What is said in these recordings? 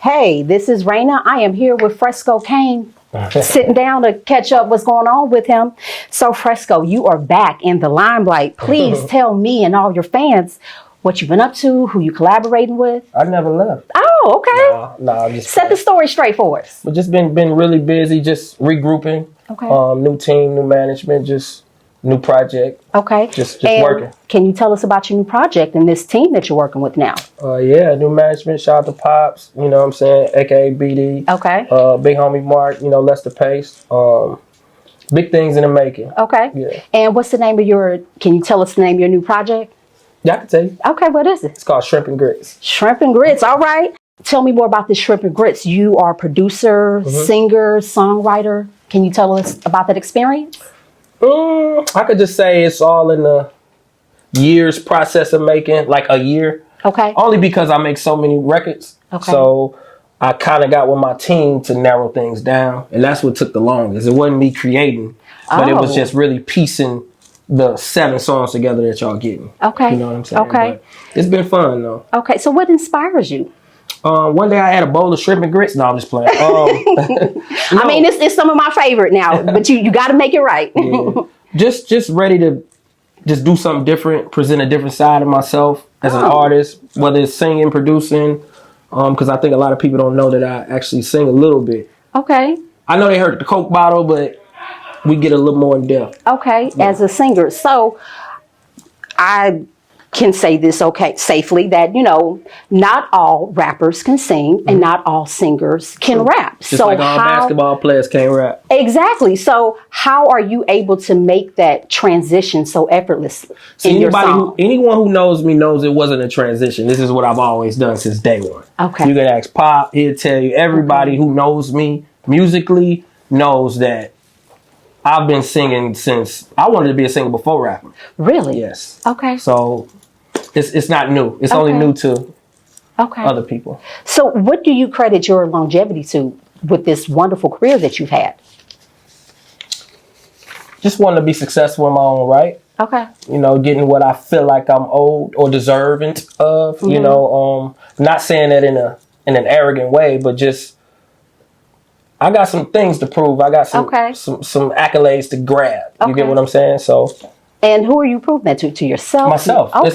Hey, this is Rayna. I am here with Fresco Kane, sitting down to catch up what's going on with him. So, Fresco, you are back in the limelight. Please tell me and all your fans what you've been up to, who you collaborating with. I never left. Oh, okay. No, I'm just set the story straight for us. But just been really busy, just regrouping. Okay. New team, new management, just new project. Okay. Just and working. Can you tell us about your new project and this team that you're working with now? Yeah, new management. Shout out to Pops. You know what I'm saying? AKA BD. Okay. Big homie Mark. You know, Lester Pace. Big things in the making. Okay. Yeah. And what's the name of can you tell us the name of your new project? Yeah, I can tell you. Okay, what is it? It's called Shrimp and Grits. Shrimp and Grits, all right. Tell me more about this Shrimp and Grits. You are a producer, singer, songwriter. Can you tell us about that experience? I could just say it's all in the years process of making, like a year. Okay. Only because I make so many records. Okay. So I kind of got with my team to narrow things down. And that's what took the longest. It wasn't me creating, but it was just really piecing the 7 songs together that y'all getting. Okay. You know what I'm saying? Okay. But it's been fun though. Okay. So what inspires you? One day I had a bowl of shrimp and grits. No, I'm just playing. I mean, it's some of my favorite now, but you got to make it right. Yeah. Just ready to just do something different, present a different side of myself as an artist, whether it's singing, producing, because I think a lot of people don't know that I actually sing a little bit. Okay. I know they heard the Coke bottle, but we get a little more in depth. Okay, yeah. As a singer. So I can say this safely that, not all rappers can sing and not all singers can rap. Just so like all basketball players can't rap. Exactly. So how are you able to make that transition so effortlessly in your song? Anyone who knows me knows it wasn't a transition. This is what I've always done since day one. Okay. You can ask Pop, he'll tell you. Everybody who knows me musically knows that I've been singing since I wanted to be a singer before rapping. Really? Yes. Okay. So it's not new. It's only new to other people. So what do you credit your longevity to with this wonderful career that you've had? Just wanting to be successful in my own right. Okay. Getting what I feel like I'm owed or deserving of. Not saying that in an arrogant way, but just I got some things to prove. I got some accolades to grab. You get what I'm saying? So. And who are you proving that to? To yourself? Myself. Okay.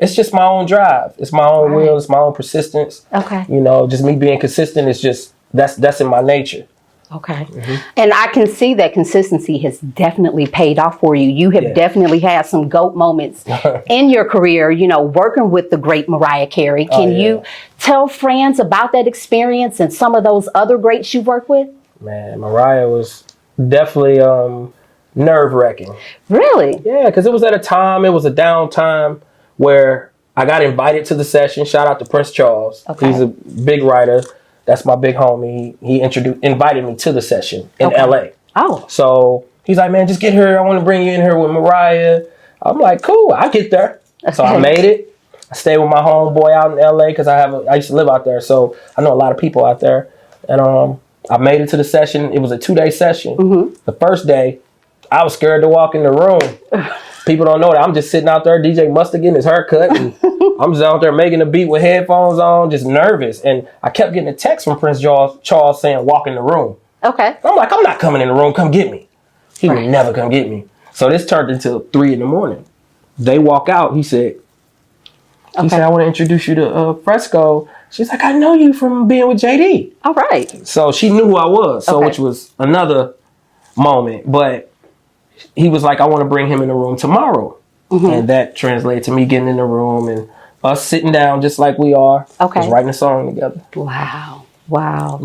It's just my own drive. It's my own will. It's my own persistence. Okay. Just me being consistent is just, that's in my nature. Okay. And I can see that consistency has definitely paid off for you. You have definitely had some GOAT moments in your career, working with the great Mariah Carey. Can you tell friends about that experience and some of those other greats you worked with? Man, Mariah was definitely nerve-wracking. Really? Yeah, because it was at a downtime where I got invited to the session. Shout out to Prince Charles. Okay. He's a big writer. That's my big homie. He invited me to the session in LA. Oh. So he's like, man, just get here. I want to bring you in here with Mariah. I'm like, cool, I'll get there. Okay. So I made it. I stayed with my homeboy out in LA because I used to live out there. So I know a lot of people out there. And I made it to the session. It was a 2-day session. The first day, I was scared to walk in the room. People don't know that I'm just sitting out there, DJ Mustard getting his haircut, and I'm just out there making a beat with headphones on, just nervous. And I kept getting a text from Prince Charles saying, walk in the room. Okay. I'm like, I'm not coming in the room, come get me. He would never come get me. So this turned into 3 a.m. They walk out, he said, I want to introduce you to Fresco. She's like, I know you from being with JD. All right. So she knew who I was, which was another moment. But he was like, I want to bring him in the room tomorrow. And that translated to me getting in the room and us sitting down just like we are. Okay. Just writing a song together. Wow. Wow.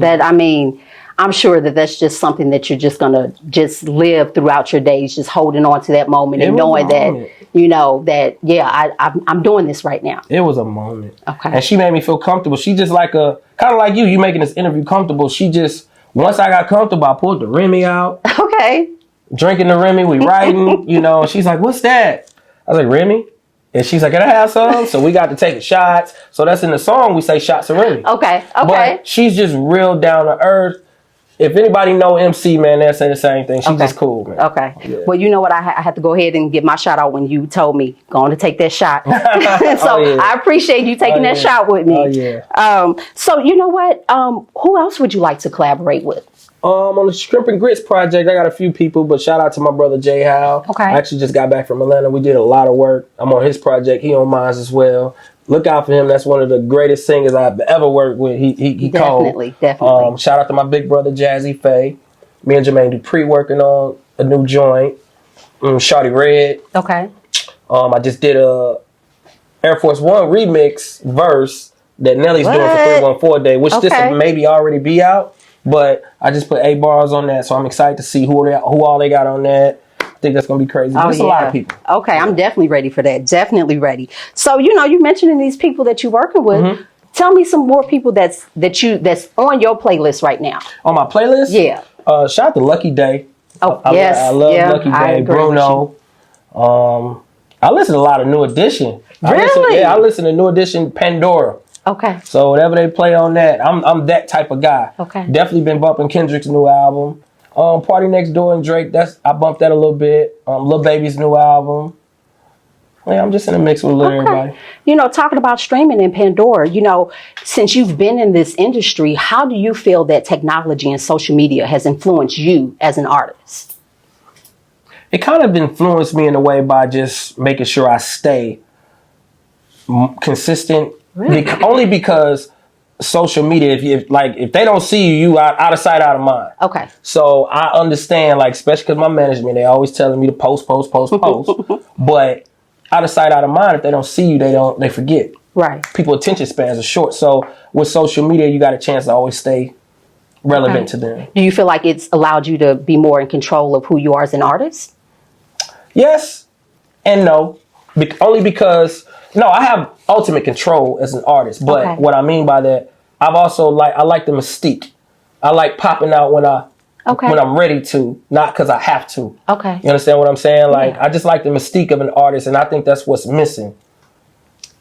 I'm sure that's just something that you're just going to just live throughout your days, just holding on to that moment and knowing that, I'm doing this right now. It was a moment. Okay. And she made me feel comfortable. She just kind of like you making this interview comfortable. She just, once I got comfortable, I pulled the Remy out. Okay. Drinking the Remy, we writing, she's like, what's that? I was like, Remy? And she's like, can I have some? So we got to take shots. So that's in the song, we say shots of Remy. Okay. But she's just real down to earth. if anybody know MC, man, they'll say the same thing. She's just cool, man. Okay. Yeah. Well, you know what? I had to go ahead and get my shout out when you told me going to take that shot. So I appreciate you taking that shot with me. Oh, yeah. So you know what? Who else would you like to collaborate with? On the Shrimp and Grits project, I got a few people, but shout out to my brother Jay Howe. Okay. I actually just got back from Atlanta. We did a lot of work. I'm on his project. He on mine as well. Look out for him. That's one of the greatest singers I've ever worked with. He Definitely. Shout out to my big brother Jazzy Faye. Me and Jermaine Dupri working on a new joint. Shawty Red. Okay. I just did a Air Force One remix verse that Nelly's doing for 314 Day, which this will maybe already be out. But I just put 8 bars on that, so I'm excited to see who all they got on that. I think that's gonna be crazy. There's a lot of people. Okay, I'm definitely ready for that. Definitely ready. So you mentioning these people that you're working with. Tell me some more people that's on your playlist right now. On my playlist? Yeah. Shout out to Lucky Day. Oh, yes. I love Lucky Day. Bruno. I listen to a lot of New Edition. Really? I listen to New Edition Pandora. Okay. So whatever they play on that, I'm that type of guy. Okay. Definitely been bumping Kendrick's new album. Party Next Door and Drake, I bumped that a little bit. Lil Baby's new album. Yeah, I'm just in a mix with everybody. Talking about streaming and Pandora, since you've been in this industry, how do you feel that technology and social media has influenced you as an artist? It kind of influenced me in a way by just making sure I stay consistent. Really? Only because social media, if they don't see you out of sight, out of mind. Okay. So I understand, especially because my management, they always telling me to post. But out of sight, out of mind, if they don't see you, they forget. Right. People attention spans are short. So with social media, you got a chance to always stay relevant to them. Do you feel like it's allowed you to be more in control of who you are as an artist? Yes and no. Only because I have ultimate control as an artist, but what I mean by that, I've also I like the mystique. I like popping out when I'm ready to, not because I have to. Okay. You understand what I'm saying? I just like the mystique of an artist, and I think that's what's missing.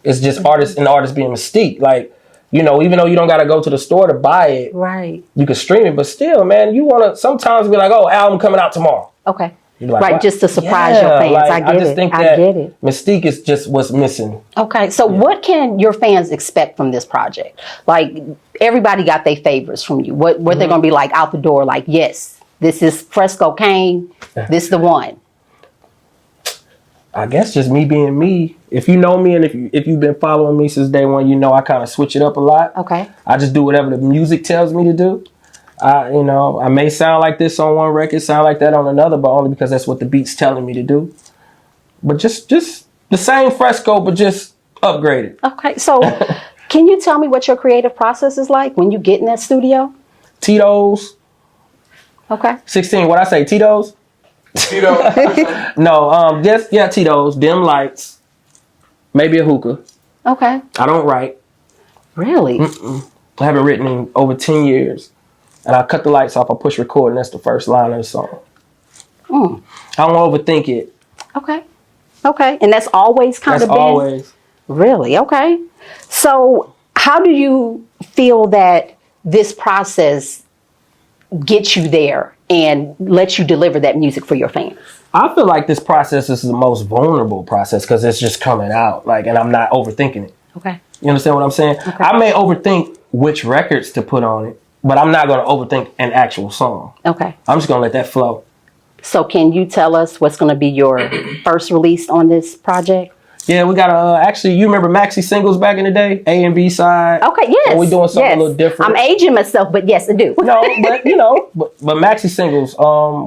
It's just artists being mystique. Even though you don't got to go to the store to buy it, right? You can stream it, but still, man, you want to sometimes be like, oh, album coming out tomorrow. Okay. Like, right, just to surprise your fans. I get it. Mystique is just what's missing. Okay, so what can your fans expect from this project? Everybody got their favorites from you. What they're going to be out the door? Yes, this is Fresco Kane. This is the one. I guess just me being me. If you know me and if you've been following me since day one, I kind of switch it up a lot. Okay. I just do whatever the music tells me to do. I may sound like this on one record, sound like that on another, but only because that's what the beat's telling me to do. But just the same Fresco, but just upgraded. Okay, so can you tell me what your creative process is like when you get in that studio? Tito's. Okay. 16, what I say, Tito's? Tito's? No, Tito's, dim lights, maybe a hookah. Okay. I don't write. Really? I haven't written in over 10 years. And I cut the lights off, I push record, and that's the first line of the song. I don't overthink it. Okay. And that's always kind of been? Always. Really? Okay. So how do you feel that this process gets you there and lets you deliver that music for your fans? I feel like this process is the most vulnerable process because it's just coming out, and I'm not overthinking it. Okay. You understand what I'm saying? Okay. I may overthink which records to put on it, but I'm not going to overthink an actual song. Okay. I'm just going to let that flow. So can you tell us what's going to be your first release on this project? Yeah, we got actually, you remember maxi singles back in the day? A and B side. Okay, yes. So we're doing something a little different. I'm aging myself, but yes, I do. No, but maxi singles,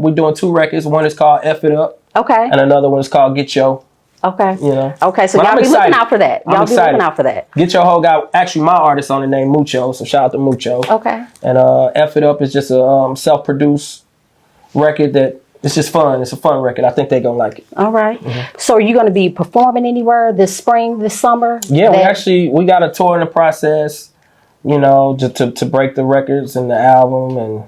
we're doing 2 records. One is called F It Up. Okay. And another one is called Get Yo. Okay. Okay, so y'all be looking out for that. Y'all be looking out for that. Get Your Whole got actually my artist on the name Mucho, so shout out to Mucho. Okay. And F It Up is just a self-produced record that it's just fun. It's a fun record. I think they're gonna like it. All right. Mm-hmm. So are you gonna be performing anywhere this spring, this summer? Yeah, we got a tour in the process, just to break the records and the album, and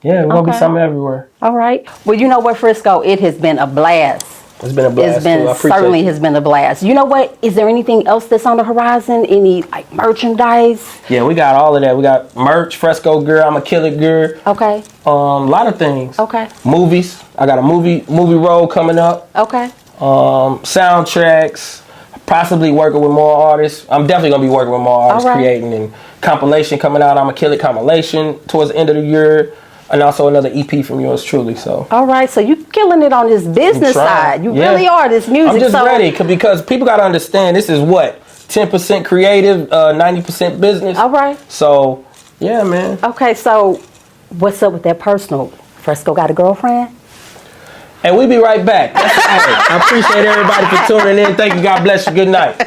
yeah, we're gonna be something everywhere. All right. Well, you know what, Frisco, it has been a blast It's been a blast. It's been certainly has been a blast. You know what? Is there anything else that's on the horizon? Any like merchandise? Yeah, we got all of that. We got merch, Fresco gear. I'm a killer gear. Okay. A lot of things. Okay. Movies. I got a movie role coming up. Okay. Soundtracks. Possibly working with more artists. I'm definitely gonna be working with more artists, creating and compilation coming out. I'm a killer compilation towards the end of the year. And also another EP from yours truly. So all right, so you killing it on this business side. You really are this music. I'm just ready because people got to understand this is what 10% creative, 90% business. All right. So yeah, man. Okay, so what's up with that personal? Fresco got a girlfriend? And we'll be right back. That's right. I appreciate everybody for tuning in. Thank you. God bless you. Good night.